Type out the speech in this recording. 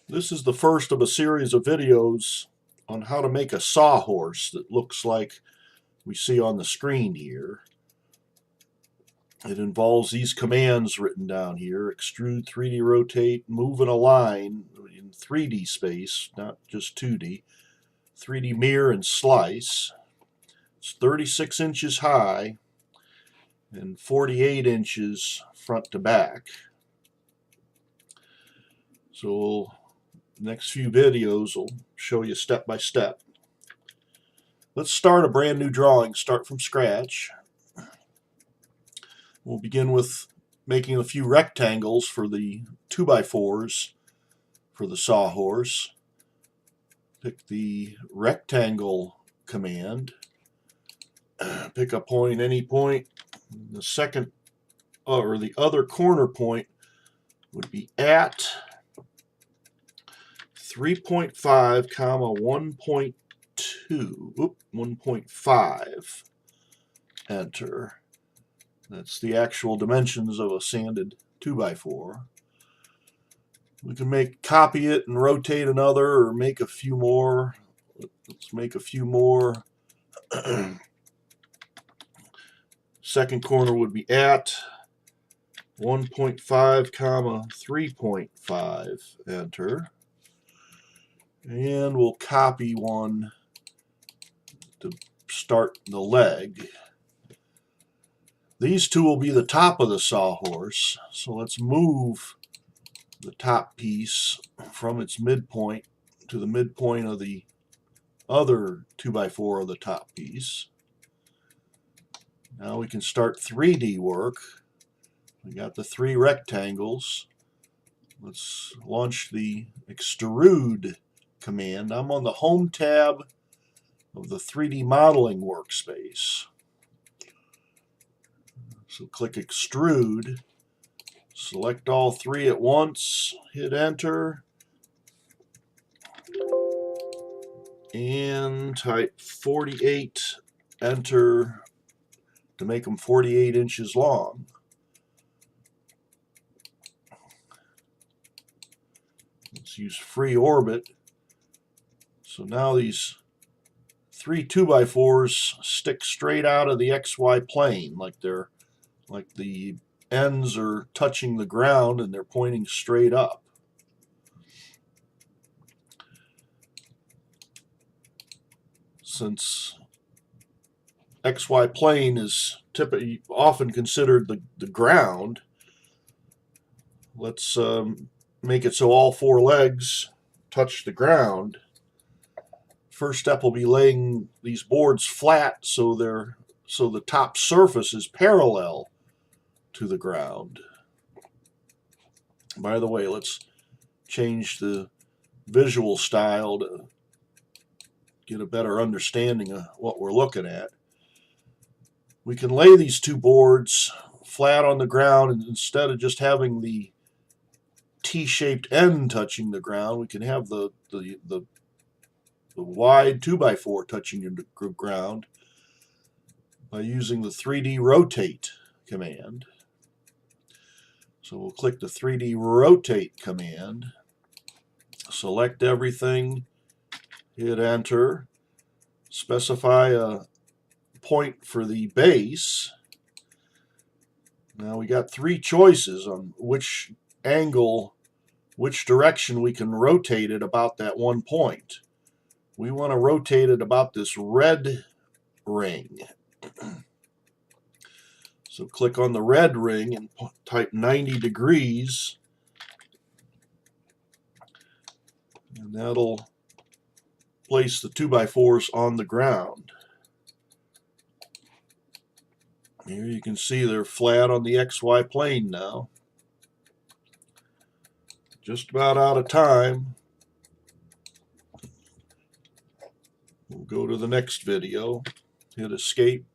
This is the first of a series of videos on how to make a sawhorse that looks like we see on the screen here. It involves these commands written down here: extrude, 3D rotate, move in a line in 3D space, not just 2D, 3D mirror and slice. It's 36 inches high and 48 inches front to back. So next few videos will show you step by step. Let's start a brand new drawing, start from scratch. We'll begin with making a few rectangles for the 2x4s for the sawhorse. Pick the rectangle command. Pick a point, any point. The second or the other corner point would be at 3.5 comma 1.2, 1.5, enter. That's the actual dimensions of a sanded 2x4. We can copy it and rotate another, or make a few more. Let's make a few more. Second corner would be at 1.5 comma 3.5, enter. And we'll copy one to start the leg. These two will be the top of the sawhorse, so let's move the top piece from its midpoint to the midpoint of the other 2x4 of the top piece. Now we can start 3D work. We got the three rectangles. Let's launch the extrude command. I'm on the Home tab of the 3D modeling workspace. So click extrude, select all three at once, hit enter, and type 48, enter, to make them 48 inches long. Let's use free orbit. So now these three 2x4s stick straight out of the XY plane, like the ends are touching the ground and they're pointing straight up. Since XY plane is typically often considered the ground, let's make it so all four legs touch the ground. First step will be laying these boards flat so the top surface is parallel to the ground. By the way, let's change the visual style to get a better understanding of what we're looking at. We can lay these two boards flat on the ground, and instead of just having the T-shaped end touching the ground, we can have the wide 2x4 touching the ground by using the 3D rotate command. So we'll click the 3D rotate command, select everything, hit enter, specify a point for the base. Now we got three choices on which angle, which direction we can rotate it about that one point. We want to rotate it about this red ring. So click on the red ring and type 90 degrees, and that'll place the 2x4s on the ground. Here you can see they're flat on the XY plane now. Just about out of time. We'll go to the next video, hit escape.